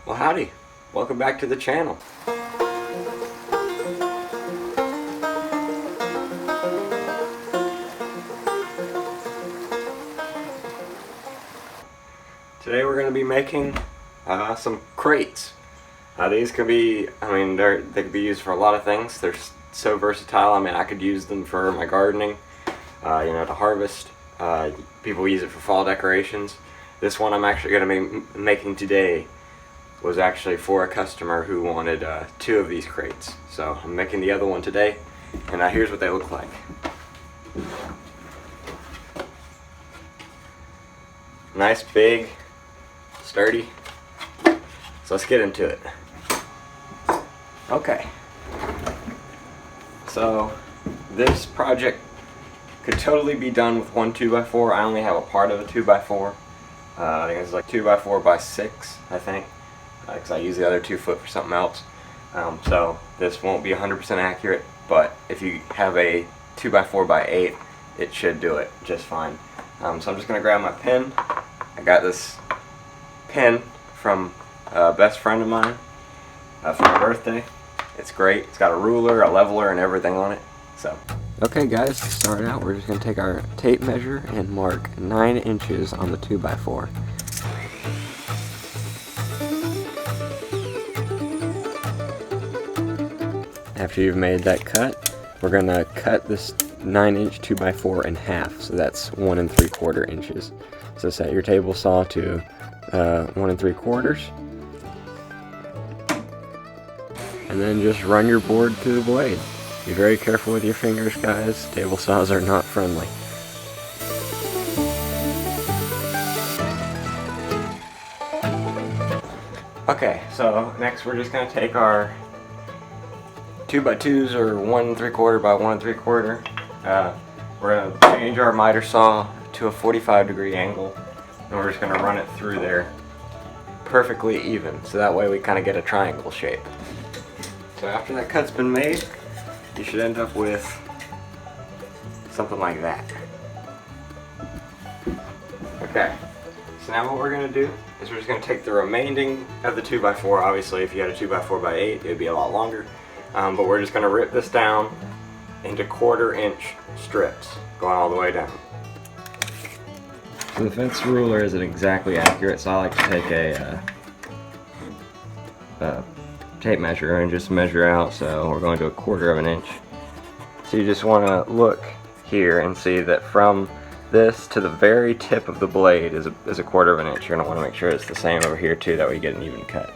Well, howdy. Welcome back to the channel. Today we're going to be making some crates. These could be, they could be used for a lot of things. They're so versatile. I could use them for my gardening, to harvest. People use it for fall decorations. This one I'm actually going to be making today was actually for a customer who wanted 2 of these crates. So I'm making the other one today, and here's what they look like. Nice, big, sturdy. So let's get into it. Okay. So this project could totally be done with one 2x4. I only have a part of a 2x4. I think it's like 2x4 by 6, I think. Because I use the other 2 foot for something else. So this won't be 100% accurate, but if you have a 2x4 by 8, it should do it just fine. So I'm just going to grab my pen. I got this pen from a best friend of mine for my birthday. It's great. It's got a ruler, a leveler, and everything on it. So, okay guys, to start out, we're just going to take our tape measure and mark 9 inches on the 2x4. After you've made that cut, we're going to cut this 9-inch 2x4 in half, so that's 1 3/4 inches. So set your table saw to 1 3/4, and then just run your board through the blade. Be very careful with your fingers, guys. Table saws are not friendly. Okay, so next we're just going to take our 2x2s or 1 3/4 by 1 3/4. We're going to change our miter saw to a 45-degree angle, and we're just going to run it through there perfectly even, so that way we kind of get a triangle shape. So after that cut's been made, you should end up with something like that. Okay, so now what we're going to do is we're just going to take the remaining of the 2x4. Obviously if you had a 2x4 by 8, it would be a lot longer. But we're just going to rip this down into 1/4 inch strips, going all the way down. So the fence ruler isn't exactly accurate, so I like to take a tape measure and just measure out. So we're going to 1/4 inch. So you just want to look here and see that from this to the very tip of the blade is a 1/4 inch. You're going to want to make sure it's the same over here too, that way you get an even cut.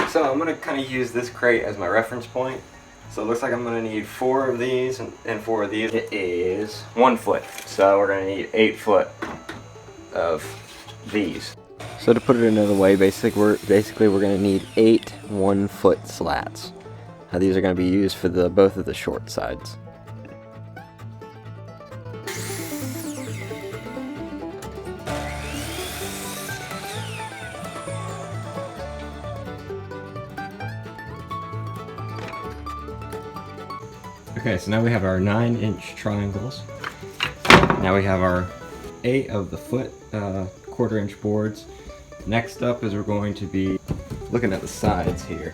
So I'm going to kind of use this crate as my reference point. So it looks like I'm going to need 4 of these and 4 of these. It is 1 foot, so we're going to need 8 foot of these. So to put it another way, basically we're going to need 8 1-foot slats. These are going to be used for both of the short sides. Okay, so now we have our 9-inch triangles. Now we have our 8 of the foot 1/4 inch boards. Next up is we're going to be looking at the sides here.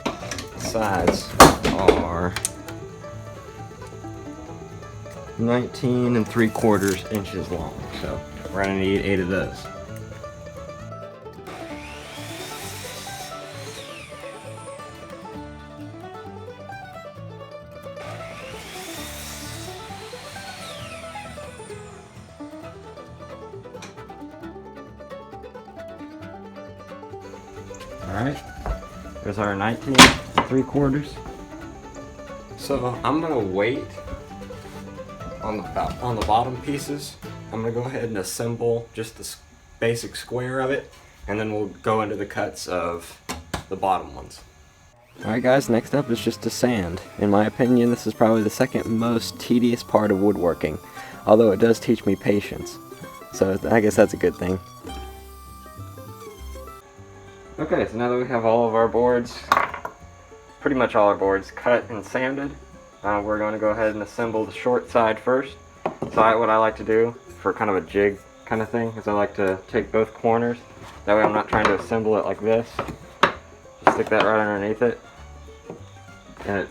The sides are 19 3/4 inches long, so we're going to need 8 of those. Alright, there's our 19 3/4. So I'm gonna wait on the bottom pieces, I'm gonna go ahead and assemble just the basic square of it, and then we'll go into the cuts of the bottom ones. Alright guys, next up is just to sand. In my opinion, this is probably the second most tedious part of woodworking, although it does teach me patience. So I guess that's a good thing. Okay, so now that we have all of our boards, pretty much all our boards cut and sanded, we're going to go ahead and assemble the short side first. So what I like to do for kind of a jig kind of thing is I like to take both corners. That way I'm not trying to assemble it like this. Just stick that right underneath it. And it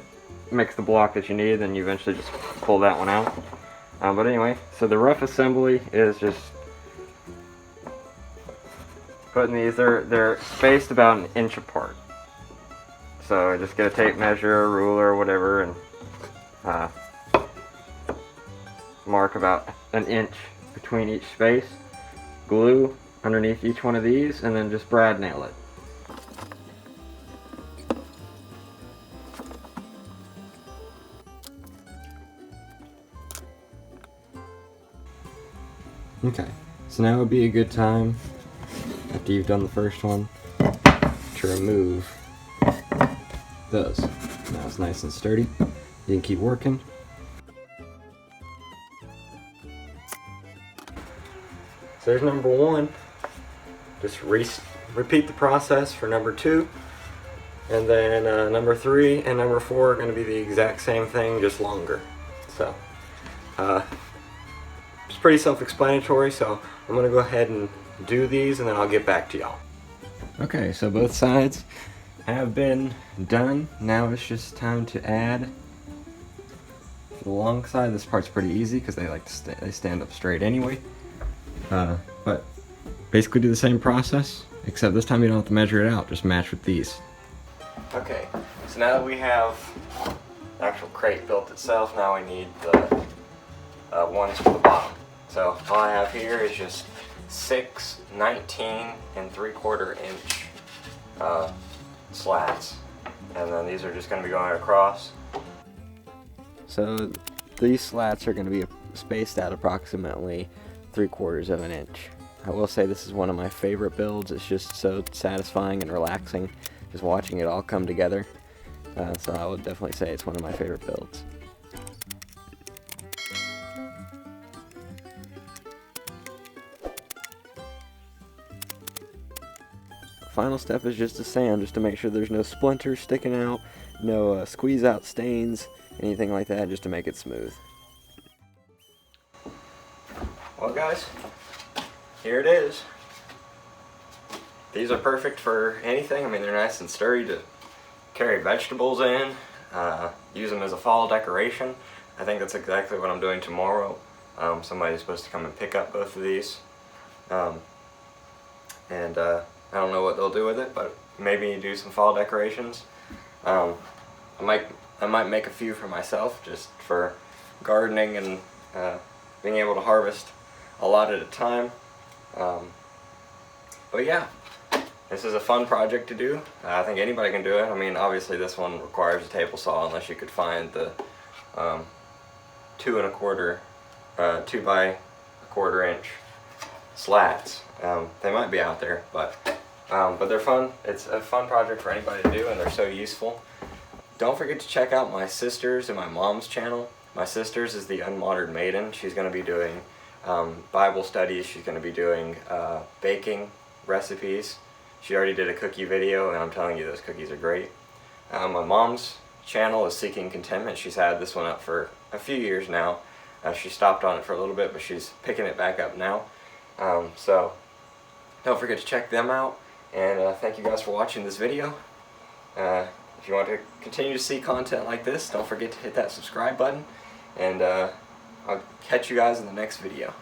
makes the block that you need, then you eventually just pull that one out. But anyway, so the rough assembly is just putting these, they're spaced about an inch apart. So just get a tape measure, a ruler, or whatever, and mark about an inch between each space. Glue underneath each one of these, and then just brad nail it. Okay, so now would be a good time, after you've done the first one, to remove those. Now it's nice and sturdy. You can keep working. So there's number one. Just repeat the process for number two. And then number three and number four are going to be the exact same thing, just longer. So, it's pretty self-explanatory, so I'm going to go ahead and do these and then I'll get back to y'all. Okay, so both sides have been done. Now it's just time to add the long side. This part's pretty easy because they like to they stand up straight anyway. But basically do the same process, except this time you don't have to measure it out, just match with these. Okay, so now that we have the actual crate built itself, now we need the ones for the bottom. So all I have here is just 6 19 3/4 inch slats, and then these are just going to be going across. So these slats are going to be spaced out approximately 3/4 of an inch. I will say this is one of my favorite builds. It's just so satisfying and relaxing just watching it all come together. So I would definitely say it's one of my favorite builds. Final step is just to sand, just to make sure there's no splinters sticking out, no squeeze out stains, anything like that, just to make it smooth. Well guys, here it is. These are perfect for anything. I mean, they're nice and sturdy to carry vegetables in, use them as a fall decoration. I think that's exactly what I'm doing tomorrow. Somebody's supposed to come and pick up both of these. I don't know what they'll do with it, but maybe do some fall decorations. I might make a few for myself, just for gardening and being able to harvest a lot at a time. But yeah, this is a fun project to do. I think anybody can do it. I mean, obviously this one requires a table saw, unless you could find the 2 by 1/4 inch slats. They might be out there, but they're fun. It's a fun project for anybody to do, and they're so useful. Don't forget to check out my sister's and my mom's channel. My sister's is the Unmodern Maiden. She's going to be doing Bible studies. She's going to be doing baking recipes. She already did a cookie video, and I'm telling you, those cookies are great. My mom's channel is Seeking Contentment. She's had this one up for a few years now. She stopped on it for a little bit, but she's picking it back up now. So don't forget to check them out, and thank you guys for watching this video. If you want to continue to see content like this, don't forget to hit that subscribe button, and I'll catch you guys in the next video.